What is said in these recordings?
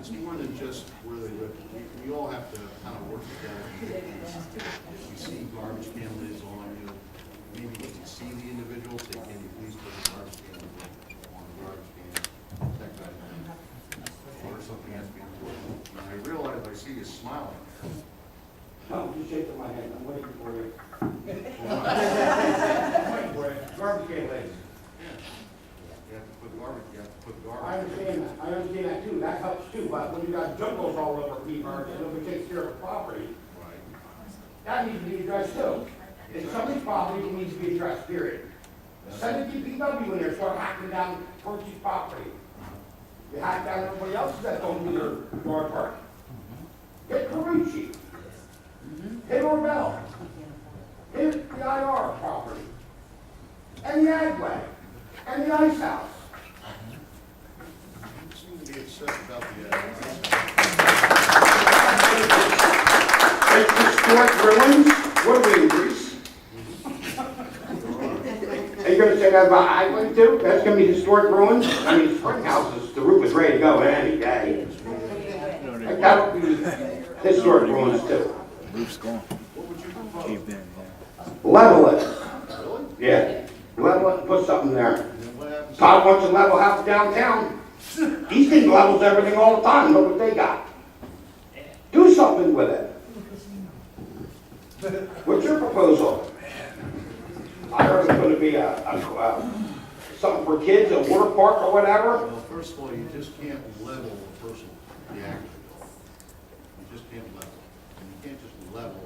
it's more than just where they live. We all have to kind of work together. If you see garbage can lids on you, maybe you can see the individual, say, can you please put the garbage can on the garbage can, that kind of thing. Or something has to be important. And I realize I see you smiling. I'm just shaking my head, I'm waiting for you. Yeah. I'm waiting for you, garbage can lids. You have to put garbage, you have to put garbage. I understand that too, that helps too, but when you got jungles all over people, and nobody takes care of the property, Right. that needs to be addressed too. If somebody's property, it needs to be addressed, period. Send the DPW in there, start hacking down Percy's property. You hack down everybody else's that don't do their yard work. Hit Carucci. Hit Orbell. Hit the IR property. And the Agway. And the Ice House. You seem to be upset about the, It's historic ruins. What are we in Greece? Are you gonna say that about Agway too? That's gonna be historic ruins? I mean, spring houses, the roof is ready to go any day. Like, that'll be historic ruins too. Roof's gone. what would you propose? Caved in, yeah. Level it. Really? Yeah. Level it and put something there. And then what happens? Todd wants to level house downtown. Easton levels everything all the time. Look what they got. Do something with it. What's your proposal? I heard it's going to be something for kids, a water park or whatever. Well, first of all, you just can't level a person, the actual building. You just can't level. And you can't just level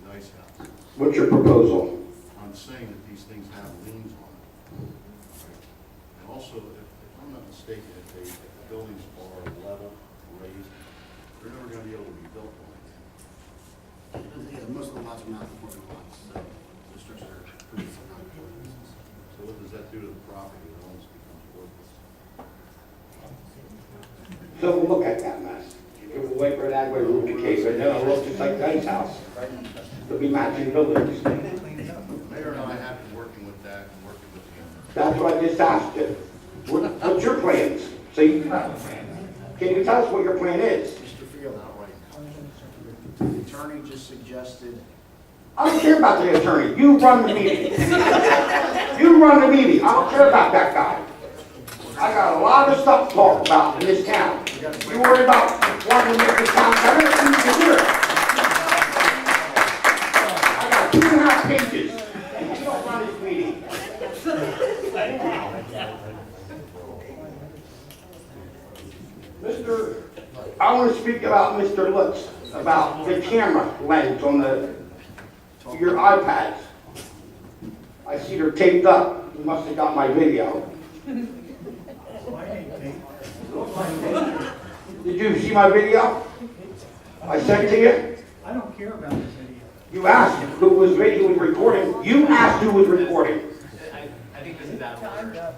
the ice house. What's your proposal? I'm saying that these things have liens on them. Right? And also, if I'm not mistaken, if the buildings are level, raised, they're never gonna be able to be built on again. Yeah, most of the lots are not conforming lots, so the structure produces non-conforming. So what does that do to the property? It almost becomes worthless. So look at that mess. You can wait for that way roof to cave, and then it'll look just like Dice House. There'll be matching buildings. The mayor and I have been working with that and working with him. That's what I just asked you. What's your plans? So you have a plan. Can you tell us what your plan is? Mr. Field, the attorney just suggested, I don't care about the attorney. You run the meeting. You run the meeting. I don't care about that guy. I got a lot of stuff to talk about in this town. You worry about wanting to make this town better? You can do it. I got 2.5 pages. And you don't run this meeting. I want to speak about Mr. Lutz, about the camera lens on your iPads. I see they're taped up. You must have got my video. Did you see my video? I sent it to you? I don't care about this video. You asked who was recording. You asked who was recording. I think this is out of order.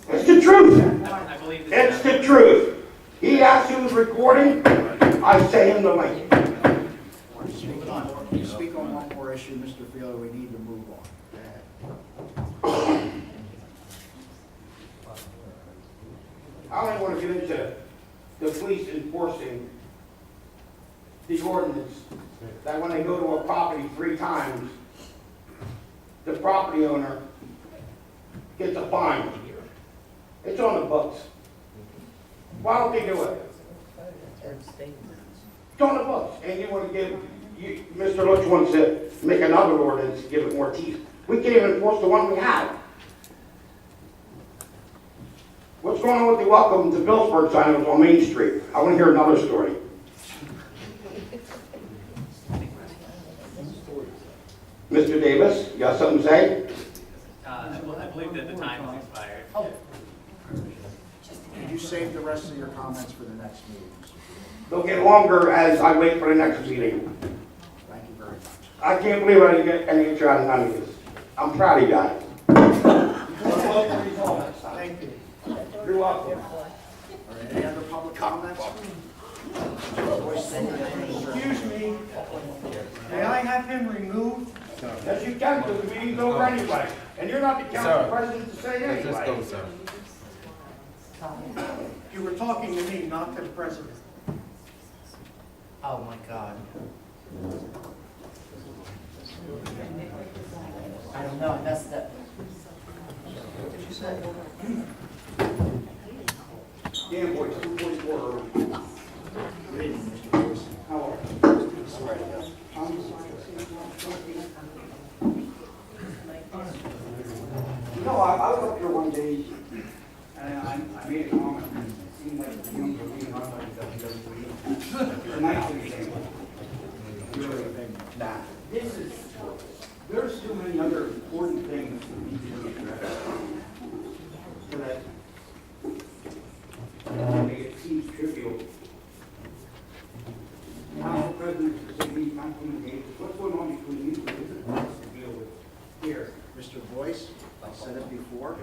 It's the truth. I believe this It's is the truth. He asked who was recording. I sent him the link. to speak on one more issue, Mr. Field, we need to move on. I only want to get into the police enforcing the ordinance that when they go to a property 3 times, the property owner gets a fine. It's on the books. Why don't they do it? It's on the books. And you want to give, Mr. Lutz wants to make another ordinance, give it more teeth. We can't even enforce the one we have. What's going on with the welcome to Phillipsburg sign that was on Main Street? I want to hear another story. Mr. Davis, you got something to say? I believe that the time has expired. Could you save the rest of your comments for the next meeting, Mr. Field? They'll get longer as I wait for the next meeting. Thank you very much. I can't believe I didn't get any answer out of none of this. I'm proud of you guys. Thank you. You're welcome. All right, any other public comments? Excuse me, may I have him removed? Yes, you can, because the meeting's over anyway. And you're not the council president to say anyway. You were talking to me, not to the president. Oh, my God. I don't know, I messed up. Dan Boyd, 244. How are you? No, I was up here one day, and I made a comment, and it seemed like the young were being run by the WWE. The nice thing, really, that this is, there's too many other important things that need to be addressed. So that it seems trivial. Council President, the city, Councilman Davis, what's going on between you and this is us to deal with here? Mr. Boyce, I said it before.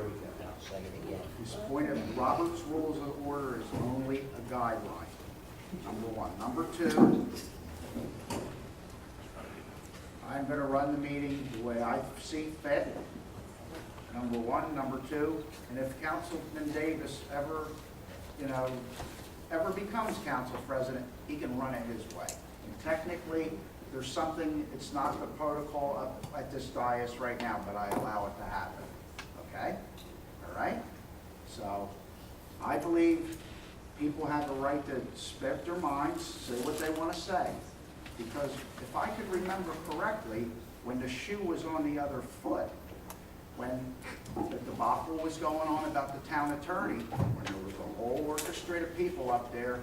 This point of Robert's Rules of Order is only a guideline, number one. Number two, I'm going to run the meeting the way I see fit, number one. Number two, and if Councilman Davis ever, ever becomes council president, he can run it his way. And technically, there's something, it's not the protocol up at this dais right now, but I allow it to happen, okay? All right? So, I believe people have a right to speak their minds, say what they want to say. Because if I could remember correctly, when the shoe was on the other foot, when the debacle was going on about the town attorney, when there was a whole orchestra of people up there,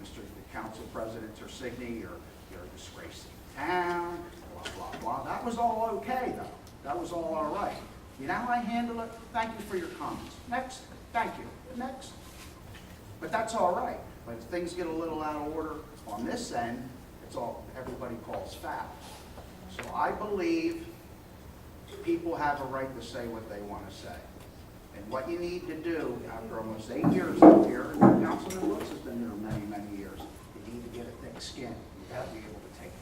Mr. the Council President Tersigny, you're a disgrace to the town, blah, blah, blah. That was all okay, though. That was all right. You know how I handle it? Thank you for your comments. Next. Thank you. Next. But that's all right. But if things get a little out of order on this end, it's all everybody calls foul. So I believe people have a right to say what they want to say. And what you need to do, after almost 8 years up here, and Councilman Woods has been here many, many years, you need to get a thick skin. You got to be able to take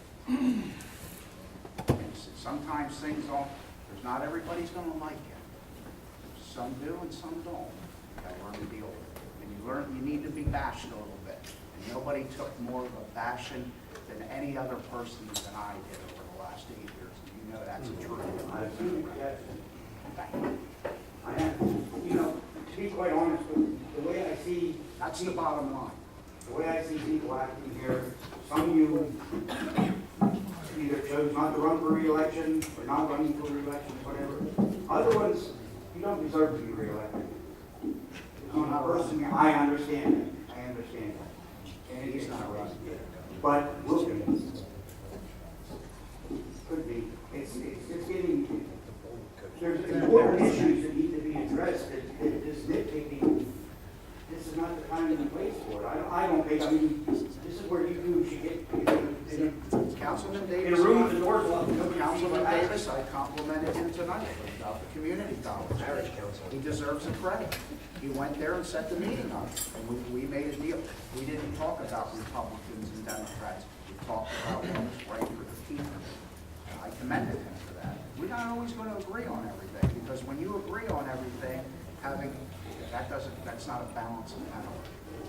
it. And sometimes things don't, not everybody's going to like it. Some do and some don't. You got to learn to deal with it. And you need to be bashed a little bit. And nobody took more of a bashing than any other person than I did over the last 8 years. And you know that's the truth. I have, to be quite honest with you, the way I see, That's the bottom line. the way I see people acting here, some of you either chose not to run for re-election or not running for re-election, whatever. Other ones, you don't deserve to be re-elected. Personally, I understand that. I understand that. And he's not running. But will be. Could be. It's getting, there's important issues that need to be addressed that this nitpicking, this is not the time and the place for it. I don't think, this is where you two should get, Councilman in Davis, a room with the doors locked. Councilman Davis, I complimented him tonight about the community college. He deserves a credit. He went there and set the meeting up, and we made a deal. We didn't talk about Republicans and Democrats. We talked about what was right for the people. And I commended him for that. We're not always going to agree on everything, because when you agree on everything, that's not a balance of power.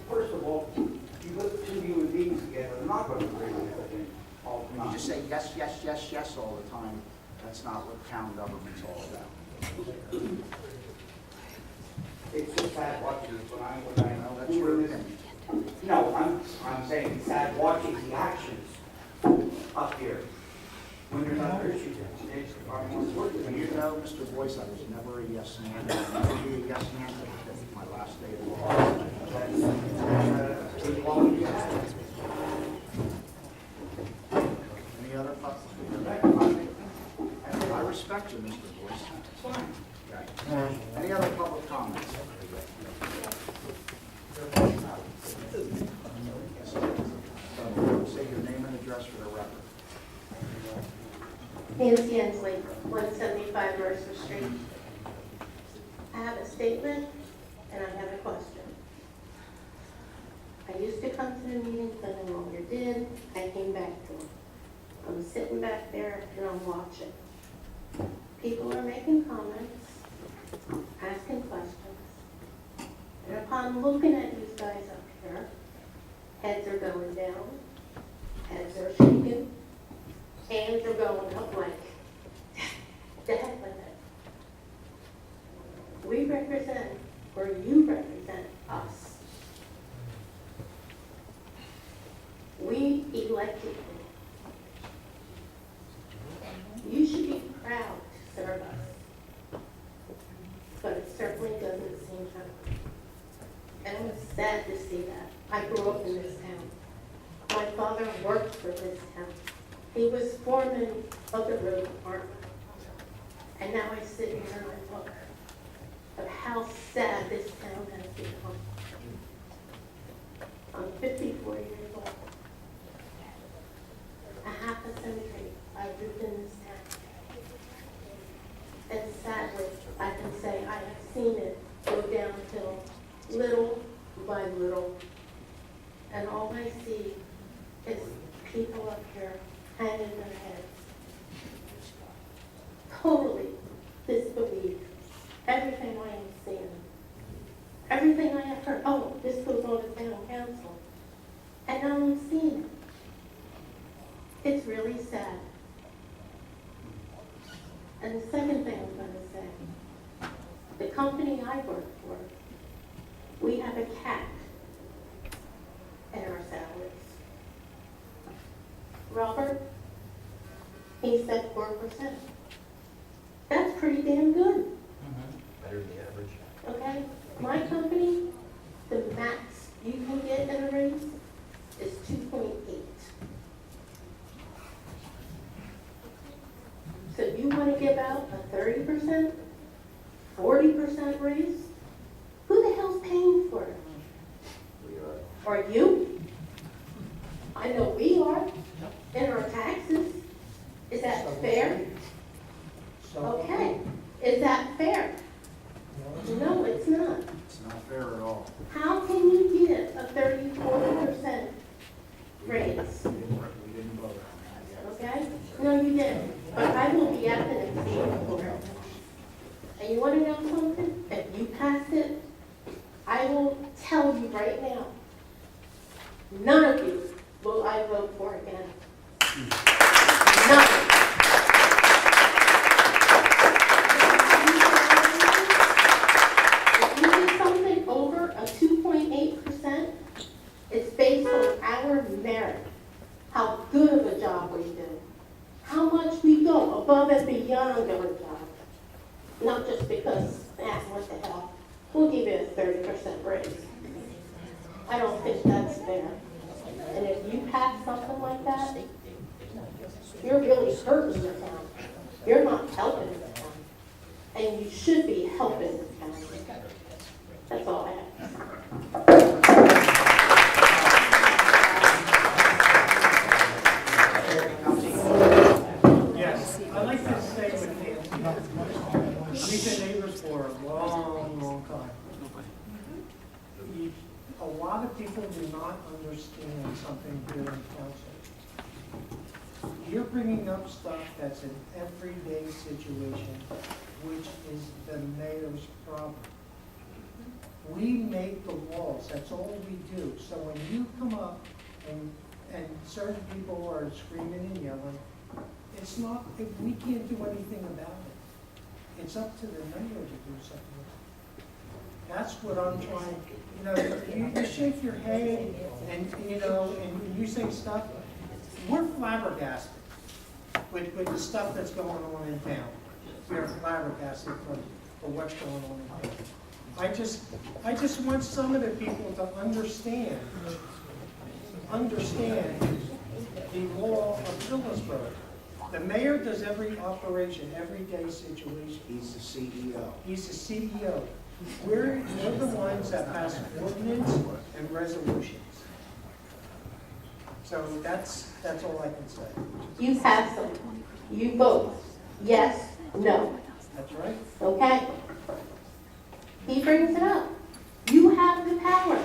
First of all, you put two human beings together, they're not going to agree on everything all the When you time. just say yes, yes, yes, yes all the time, that's not what town government's all about. It's just sad watching it when I Well, that's we your were in opinion. this. No, I'm saying it's sad watching the actions up here. When there's other issues, it's, And you know, Mr. Boyce, I was never a yes man. I'll never be a yes man until my last day of office. Any other public? I respect you, Mr. Boyce. It's fine. Okay. Any other public comments? Say your name and address for the record. Nancy Ensley, 175 Mercer Street. I have a statement and I have a question. I used to come to the meetings, I no longer did. I came back to them. I'm sitting back there and I'm watching. People are making comments, asking questions. And upon looking at these guys up here, heads are going down, Eyes are shaking, hands are going up like, the heck with it. We represent, or you represent us. We elected you. You should be proud to serve us. But it certainly doesn't seem to. And I'm sad to see that. I grew up in this town. My father worked for this town. He was foreman of the road department. And now I sit here and I look at how sad this town has become. I'm 54 years old. A half a century I've lived in this town. And sadly, I can say I have seen it go downhill little by little. And all I see is people up here hanging their heads. Totally disbelieve everything I am seeing. Everything I have heard, oh, this goes on at town council. And now I'm seeing it. It's really sad. And the second thing I'm going to say, the company I work for, we have a cap in our salaries. Robert, he said 4%. That's pretty damn good. Better than the average. Okay? My company, the max you can get in a raise is 2.8. So you want to give out a 30%, 40% raise? Who the hell's paying for it? Are you? I know we are. In our taxes. Is that fair? Okay. Is that fair? No, it's not. It's not fair at all. How can you get a 30, 40% raise? We didn't vote on that yet. Okay? No, you didn't. But I will be at the next meeting for it. And you want to know something? If you pass it, I will tell you right now, none of you will I vote for again. None. If you do something over a 2.8%, it's based on our merit, how good of a job we do, how much we go above and beyond our job. Not just because, what the hell, we'll give you a 30% raise. I don't think that's fair. And if you pass something like that, you're really hurting the town. You're not helping the town. And you should be helping the town. That's all I have. Yes, I'd like to say with Nancy, we've been neighbors for a long, long time. A lot of people do not understand something here in council. You're bringing up stuff that's an everyday situation, which is the mayor's problem. We make the laws, that's all we do. So when you come up and certain people are screaming and yelling, it's not, we can't do anything about it. It's up to the mayor to do something. That's what I'm trying, you shake your head and you say stuff. We're flabbergasted with the stuff that's going on in town. We're flabbergasted for what's going on in town. I just want some of the people to understand the law of Phillipsburg. The mayor does every operation, everyday situation. He's the CEO. He's the CEO. We're the ones that pass ordinance and resolutions. So that's all I can say. You pass them. You vote. Yes, no. That's right. Okay? He brings it up. You have the power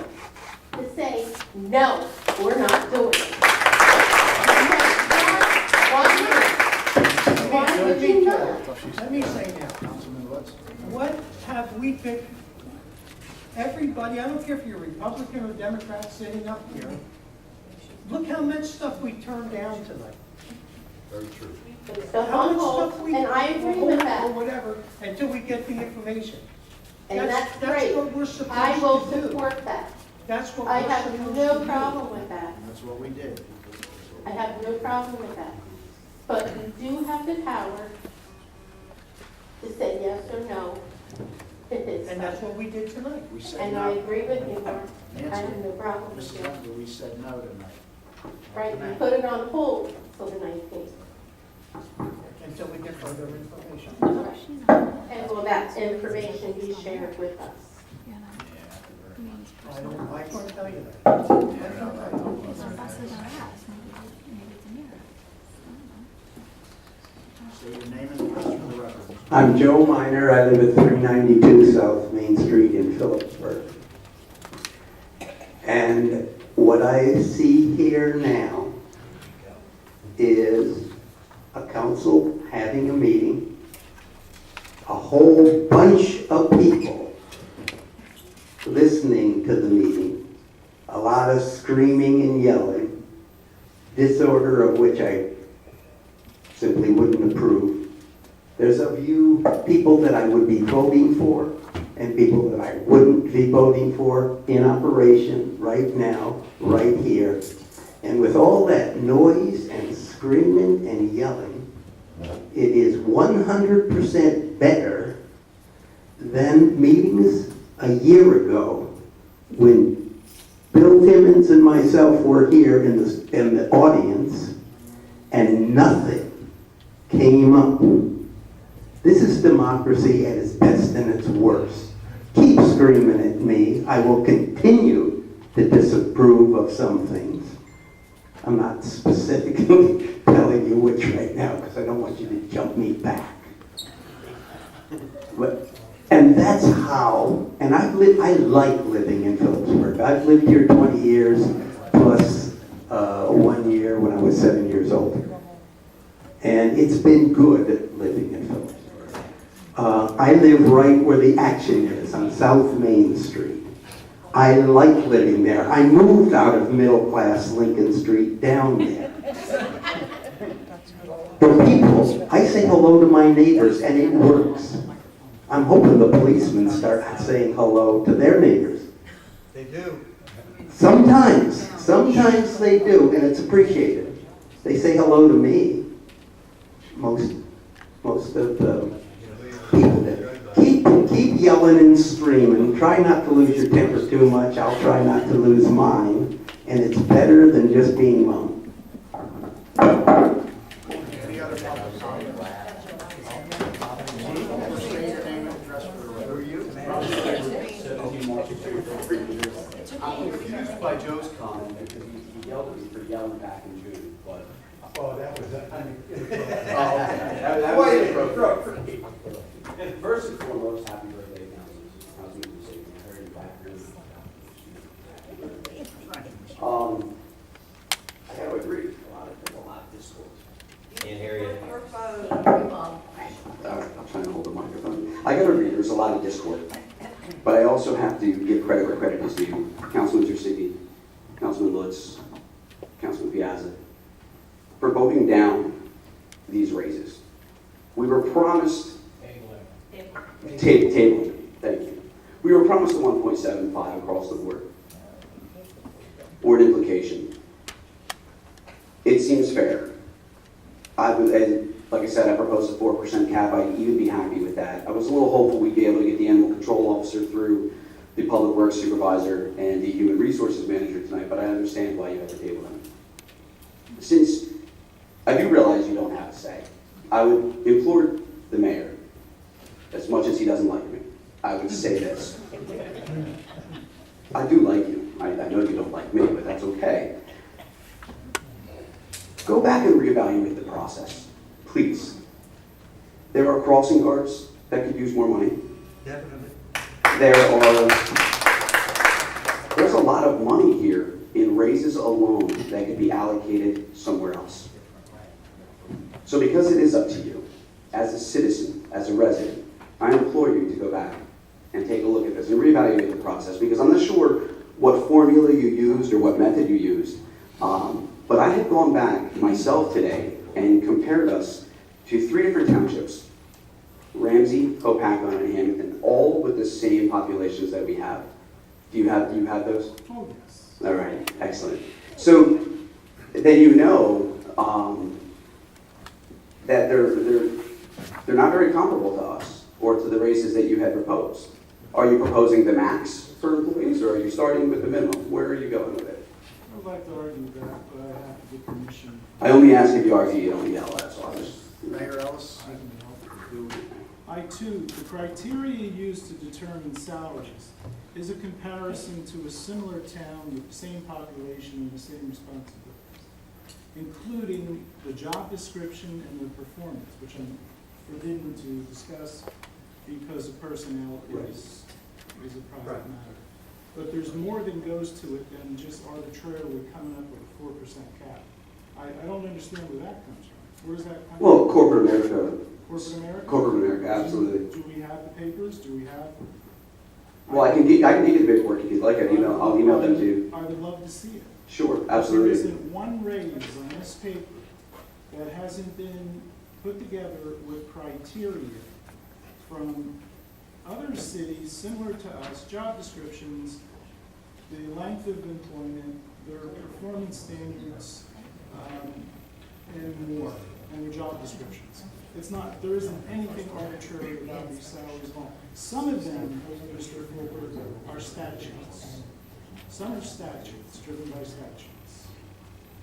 to say, no, we're not doing it. Why would you not? Let me say now, Councilman Woods? what have we picked? Everybody, I don't care if you're Republican or Democrat sitting up here, Look how much stuff we turned down tonight. Very true. Put stuff How on much hold, stuff we and I agree hold with or that, whatever, until we get the information. and that's That's great. what we're supposed I will to do. support that. That's what I we're have supposed to no do. problem with that. And that's what we did. I have no problem with that. But you do have the power to say yes or no to this And that's stuff. what we did tonight. We said And I no. agree with you, Mark. I have Nancy, no problem with Mrs. you. Younger, we said no tonight. Right, you put it on hold till the 19th. Until we get further information. And will that information be shared with us? I can't tell you that. I can't tell you. Say your name and address for the record. I'm Joe Miner. I live at 392 South Main Street in Phillipsburg. And what I see here now is a council having a meeting, a whole bunch of people listening to the meeting, a lot of screaming and yelling, disorder of which I simply wouldn't approve. There's a few people that I would be voting for and people that I wouldn't be voting for in operation right now, right here. And with all that noise and screaming and yelling, it is 100% better than meetings a year ago when Bill Timmons and myself were here in the audience and nothing came up. This is democracy at its best and its worst. Keep screaming at me. I will continue to disapprove of some things. I'm not specifically telling you which right now because I don't want you to jump me back. And that's how, and I like living in Phillipsburg. I've lived here 20 years plus 1 year when I was 7 years old. And it's been good living in Phillipsburg. I live right where the action is, on South Main Street. I like living there. I moved out of middle-class Lincoln Street down there. The people, I say hello to my neighbors and it works. I'm hoping the policemen start saying hello to their neighbors. They do. Sometimes they do, and it's appreciated. They say hello to me. Most of the people did. Keep yelling and screaming. Try not to lose your temper too much. I'll try not to lose mine. And it's better than just being mum. Any other public comment? Say your name and address for the record. Who are you? I'm confused by Joe's comment because he yelled at me for yelling back in June, but. Oh, that was, Oh, okay. That was inappropriate. First and foremost, happy birthday, Councilman Hussein. I heard you back here. I gotta agree, there's a lot of discord. And Harriet. I'm trying to hold the microphone. I gotta agree, there's a lot of discord. But I also have to give credit where credit is due. Councilman Tercidi, Councilman Lutz, Councilman Piazza, for voting down these raises. We were promised table. Thank you. We were promised the 1.75 across the board. Board implication. It seems fair. Like I said, I proposed a 4% cap. I'd even be happy with that. I was a little hopeful we'd be able to get the animal control officer through, the public works supervisor, and the human resources manager tonight, but I understand why you had to table them. Since I do realize you don't have a say, I would implore the mayor, as much as he doesn't like me, I would say this. I do like you. I know you don't like me, but that's okay. Go back and reevaluate the process, please. There are crossing guards that could use more money. Definitely. There's a lot of money here in raises alone that could be allocated somewhere else. So because it is up to you, as a citizen, as a resident, I implore you to go back and take a look at this and reevaluate the process, because I'm not sure what formula you used or what method you used, But I had gone back myself today and compared us to 3 different townships, Ramsey, Copacabana, and Hamilton, all with the same populations that we have. Do you have those? Oh, yes. All right, excellent. So then you know that they're not very comparable to us or to the races that you had proposed. Are you proposing the max for employees, or are you starting with the minimum? Where are you going with it? I would like to argue that, but I have to get permission. I only ask if you argue, you don't yell, that's all. Mayor Ellis? I-2, the criteria used to determine salaries is a comparison to a similar town with the same population and the same responsibilities, including the job description and the performance, which I'm forbidden to discuss because of personnel is a private matter. But there's more than goes to it than just arbitrarily coming up with a 4% cap. I don't understand where that comes from. Where does that come from? Well, corporate America. Corporate America? Corporate America, absolutely. Do we have the papers? Do we have? Well, I can give you the paperwork if you'd like. I'll email them to you. I would love to see it. Sure, There absolutely. isn't one raise on this paper that hasn't been put together with criteria from other cities similar to us, job descriptions, the length of employment, their performance standards, and more, and their job descriptions. It's not, there isn't anything arbitrary about these salaries at all. Some of them, Mr. Phillipsburg, are statutes. Some are statutes, driven by statutes.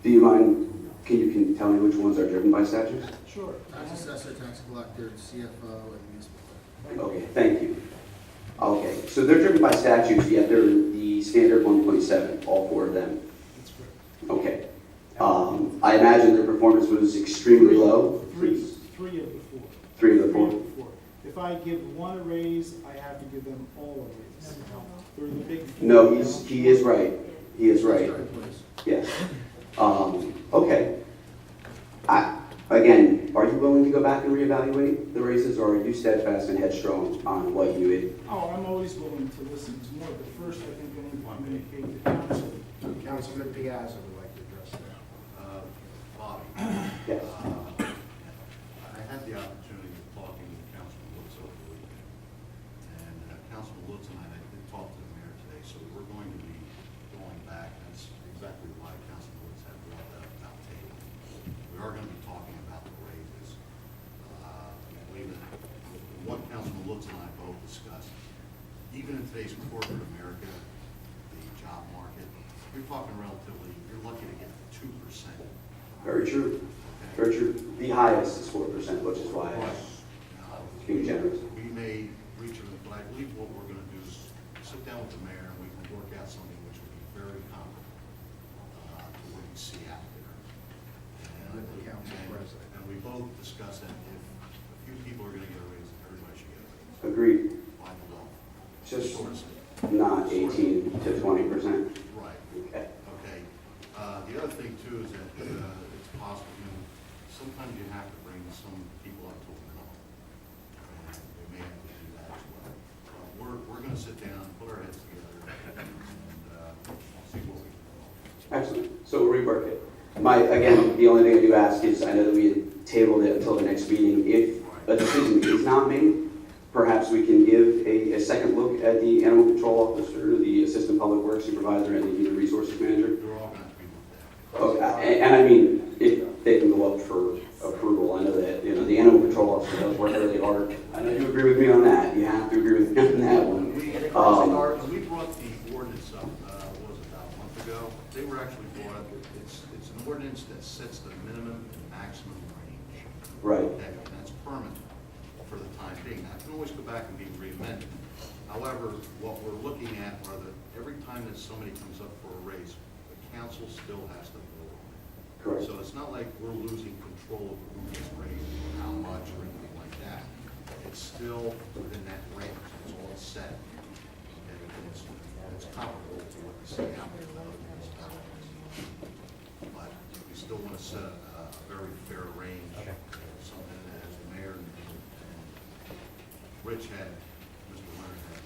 Do you mind, can you tell me which ones are driven by statutes? Sure. Tax assessor, tax collector, CFO, and municipal. Okay, thank you. Okay, so they're driven by statutes, yet they're the standard 1.7, all 4 of them. That's correct. Okay. I imagine their performance was extremely low. Three of the 4. 3 of the 4. If I give one a raise, I have to give them all a raise. They're the big 4. No, he is right. He is right. Yes. Okay. Again, are you willing to go back and reevaluate the races, or are you steadfast and headstrong on what you would? Oh, I'm always willing to listen to more, but first I think I need to communicate to council. Councilman Piazza would like to address that. Bobby. Yes. I had the opportunity of talking to Councilman Woods over the weekend. And Councilman Woods and I did talk to the mayor today, so we're going to be going back. That's exactly why Councilman Woods had brought that about table. We are going to be talking about the raises. I believe that what Councilman Woods and I both discussed, even in today's corporate America, the job market, you're talking relatively, you're lucky to get 2%. Very true. Very true. The highest is 4%, which is why I'm being generous. We may reach it, but I believe what we're going to do is sit down with the mayor and we can work out something which will be very comparable to what you see out there. And we both discussed that if a few people are going to get a raise, everybody should get a raise. Agreed. By the law. Just Sort of. not 18 to 20%. Right. Okay. Okay. The other thing too is that it's possible, sometimes you have to bring some people up to a minimum. And we may have to do that as well. We're going to sit down, put our heads together, and see what we can do. Excellent. So we'll rework it. Again, the only thing I do ask is, I know that we had tabled it until the next meeting. If a decision is not made, perhaps we can give a second look at the animal control officer, the assistant public works supervisor, and the human resources manager. They're all going to have to be looked at. Okay. And I mean, if they can go up for approval, I know that, the animal control officer does work really hard. I know you agree with me on that. You have to agree with me on that one. When we brought the ordinance up, what was it, about a month ago? They were actually brought up, it's an ordinance that sets the minimum and maximum range. Right. Okay, and that's permanent for the time being. Now, it can always go back and be re-amended. However, what we're looking at are every time that somebody comes up for a raise, the council still has to vote on it. Correct. So it's not like we're losing control of who gets raised or how much or anything like that. It's still within that range. It's all set. Okay, and it's comparable to what we see out there in other municipalities. But we still want to set a very fair range. Something that, as the mayor and Rich had, Mr. Leonard had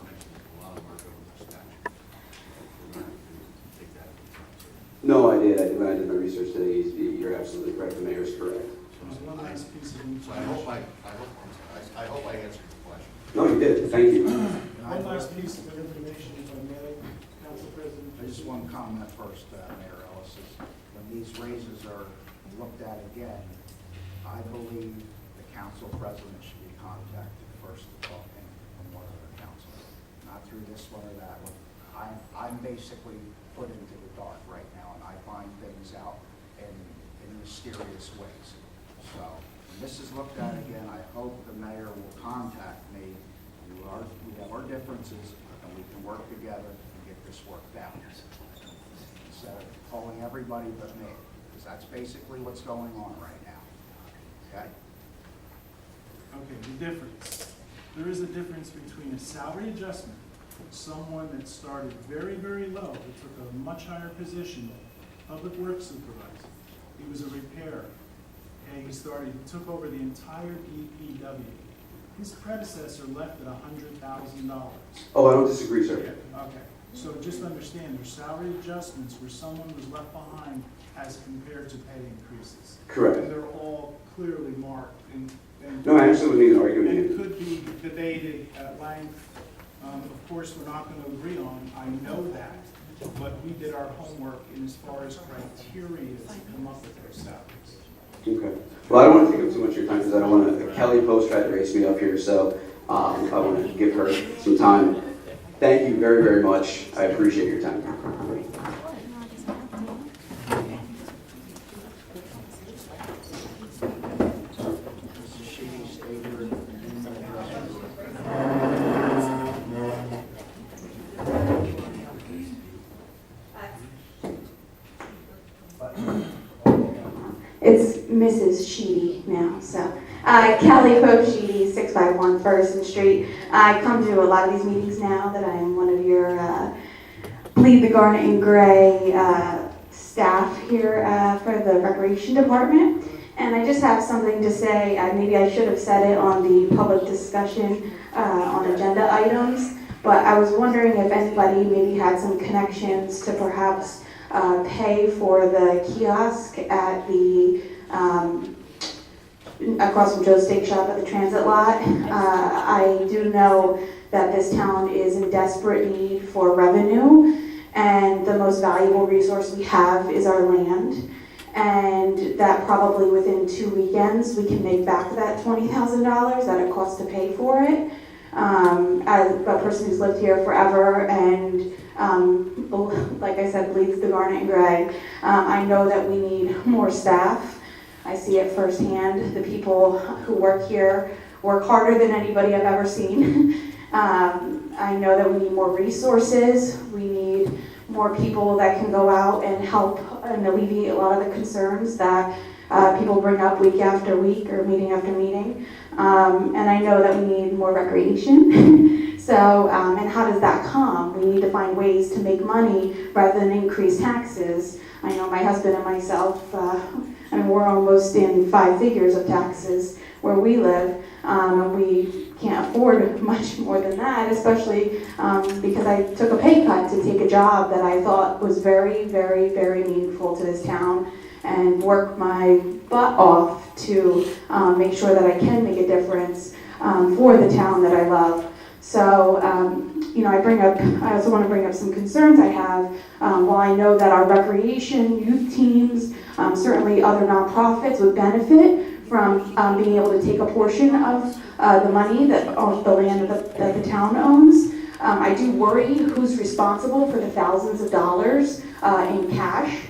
mentioned, a lot of our government statutes. We're going to have to take that into account. No, I did. When I did my research today, you're absolutely correct. The mayor is correct. There's one last piece of So I information. hope I answered the question. No, you did. Thank you. One last piece of information, if I may, Council President. I just want to comment first, Mayor Ellis, is when these raises are looked at again, I believe the council president should be contacted first to talk from one other council, not through this one or that one. I'm basically put into the dark right now, and I find things out in mysterious ways. So, when this is looked at again, I hope the mayor will contact me. We have our differences, and we can work together and get this worked out. Instead of calling everybody but me, because that's basically what's going on right now. Okay? Okay, the difference. There is a difference between a salary adjustment, someone that started very, very low, that took a much higher position, public works supervisor. He was a repairer. Okay, he took over the entire DPW. His predecessor left at $100,000. Oh, I don't disagree, sir. Okay, so just understand, there's salary adjustments where someone was left behind as compared to pay increases. Correct. And they're all clearly marked and No, I actually wouldn't even argue with and you. could be debated at length. Of course, we're not going to agree on, I know that, but we did our homework in as far as criteria to come up with those salaries. Okay. Well, I don't want to take up too much of your time because I don't want to, Kelly Post tried to race me up here, so I want to give her some time. Thank you very, very much. I appreciate your time. Mrs. Sheedy, stay here in the dressing It's Mrs. Sheedy now, so. Kelly Pope Sheedy, 651 Ferguson Street. I come to a lot of these meetings now that I'm one of your Bleed the Garnet and Gray staff here for the Recreation Department. And I just have something to say. Maybe I should have said it on the public discussion on agenda items, but I was wondering if anybody maybe had some connections to perhaps pay for the kiosk at the across from Joe's Steak Shop at the transit lot. I do know that this town is in desperate need for revenue, and the most valuable resource we have is our land, and that probably within 2 weekends we can make back that $20,000 that it costs to pay for it. As a person who's lived here forever and like I said, bleeds the garnet and gray, I know that we need more staff. I see it firsthand. The people who work here work harder than anybody I've ever seen. I know that we need more resources. We need more people that can go out and help and alleviate a lot of the concerns that people bring up week after week or meeting after meeting. And I know that we need more recreation. So, and how does that come? We need to find ways to make money rather than increase taxes. I know my husband and myself, we're almost in 5 figures of taxes where we live, and we can't afford much more than that, especially because I took a pay cut to take a job that I thought was very, very, very meaningful to this town and work my butt off to make sure that I can make a difference for the town that I love. So, I also want to bring up some concerns I have. While I know that our recreation, youth teams, certainly other nonprofits would benefit from being able to take a portion of the money of the land that the town owns. I do worry who's responsible for the thousands of dollars in cash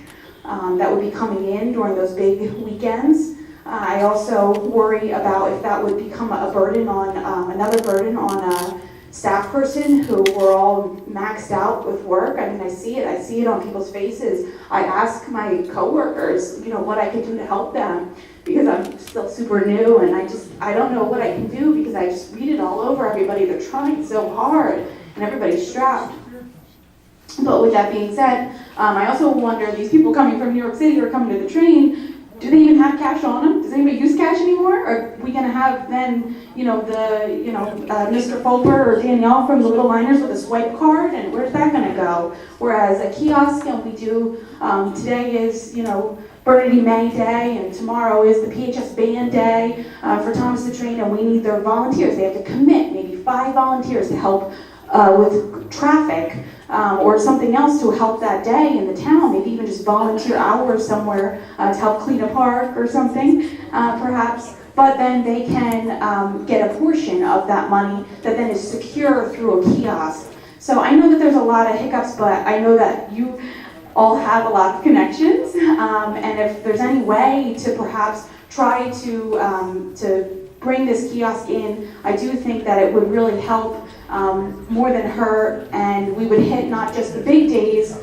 that would be coming in during those big weekends. I also worry about if that would become a burden on, another burden on a staff person who were all maxed out with work. I mean, I see it on people's faces. I ask my coworkers, what I can do to help them because I'm still super new and I don't know what I can do because I just read it all over everybody. They're trying so hard and everybody's strapped. But with that being said, I also wonder, these people coming from New York City or coming to the train, do they even have cash on them? Does anybody use cash anymore? Are we gonna have then, Mr. Fulper or Danielle from the Little Liners with a swipe card, and where's that gonna go? Whereas a kiosk, and we do, today is, Bernadine May Day, and tomorrow is the PHS Band Day for Thomas the Train, and we need their volunteers. They have to commit maybe 5 volunteers to help with traffic or something else to help that day in the town, maybe even just volunteer hours somewhere to help clean a park or something, perhaps. But then they can get a portion of that money that then is secure through a kiosk. So I know that there's a lot of hiccups, but I know that you all have a lot of connections, and if there's any way to perhaps try to bring this kiosk in, I do think that it would really help more than hurt, and we would hit not just the big days,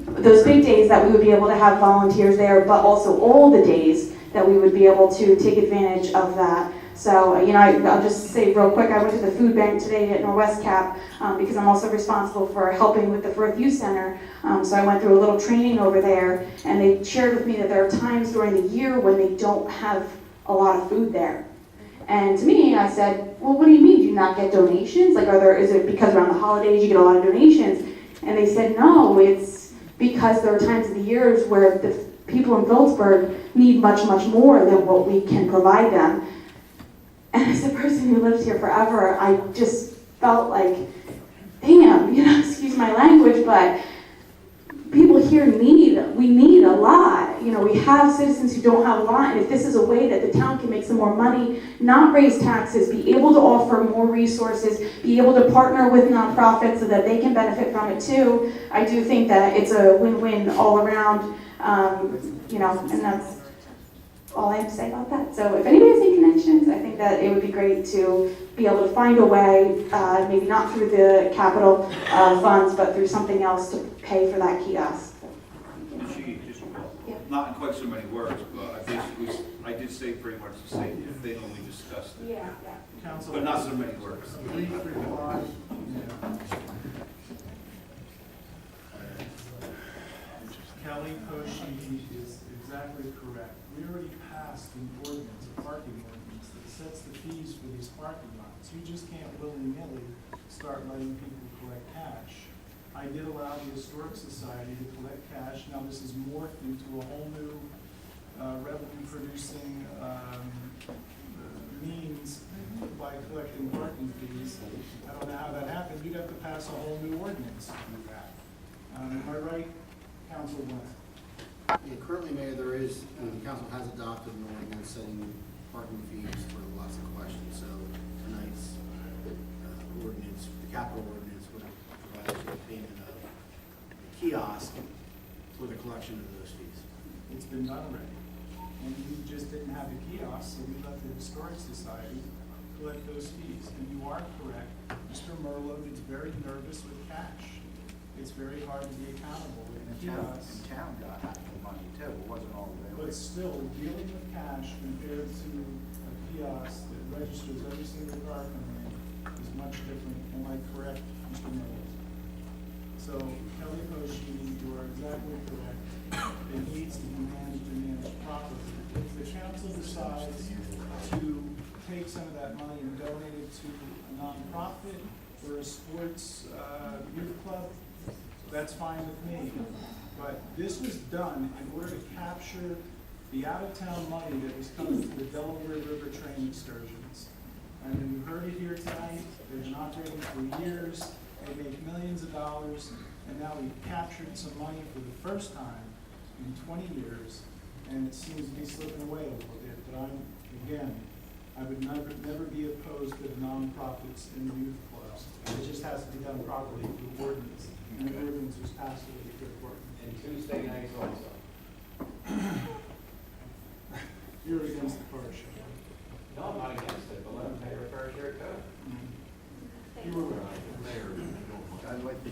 those big days that we would be able to have volunteers there, but also all the days that we would be able to take advantage of that. So, I'll just say real quick, I went to the food bank today at Norwest Cap because I'm also responsible for helping with the Firth Youth Center. So I went through a little training over there, and they shared with me that there are times during the year when they don't have a lot of food there. And to me, I said, well, what do you mean? Do you not get donations? Like, is it because around the holidays you get a lot of donations? And they said, no, it's because there are times of the years where the people in Phillipsburg need much, much more than what we can provide them. And as a person who lives here forever, I just felt like, damn, excuse my language, but people here we need a lot. We have citizens who don't have a lot, and if this is a way that the town can make some more money, not raise taxes, be able to offer more resources, be able to partner with nonprofits so that they can benefit from it too, I do think that it's a win-win all around, and that's all I have to say about that. So if anybody has any connections, I think that it would be great to be able to find a way, maybe not through the capital funds, but through something else to pay for that kiosk. Not in quite so many words, but I did say pretty much the same thing when we discussed it. Yeah. Council, But not so many words. brief reply. Kelly Koshy is exactly correct. We already passed an ordinance, a parking ordinance, that sets the fees for these parking lots. You just can't willy-nilly start letting people collect cash. I did allow the Historic Society to collect cash. Now this is morphed into a whole new revenue-producing means by collecting parking fees. I don't know how that happened. You'd have to pass a whole new ordinance to do that. Am I right, Council Wentz? Yeah, currently, Mayor, there is, the council has adopted an ordinance setting parking fees for lots of questions. So tonight's ordinance, the capital ordinance, would provide you payment of a kiosk for the collection of those fees. It's been done already. And you just didn't have a kiosk, so we let the Historic Society collect those fees. And you are correct. Mr. Merlo gets very nervous with cash. It's very hard to be accountable with a kiosk. And town got actual money too, it wasn't all But available. still, dealing with cash compared to a kiosk that registers every single car coming in is much different. Am I correct, Mr. Merlo? So, Kelly Koshy, you are exactly correct. It needs to be managed and managed properly. If the council decides to take some of that money and donate it to a nonprofit or a sports youth club, that's fine with me. But this was done in order to capture the out-of-town money that was coming from the Delaware River train excursions. And you heard it here tonight. They've been operating for years. They make millions of dollars. And now we've captured some money for the first time in 20 years. And it seems to be slipping away a little bit. But I would never be opposed to the nonprofits and the youth clubs. It just has to be done properly through ordinance. And the ordinance was passed with a good work. And Tuesday nights also. You're against the car show. No, I'm not against it, but let them pay their fair share too. You were right. I'd like to.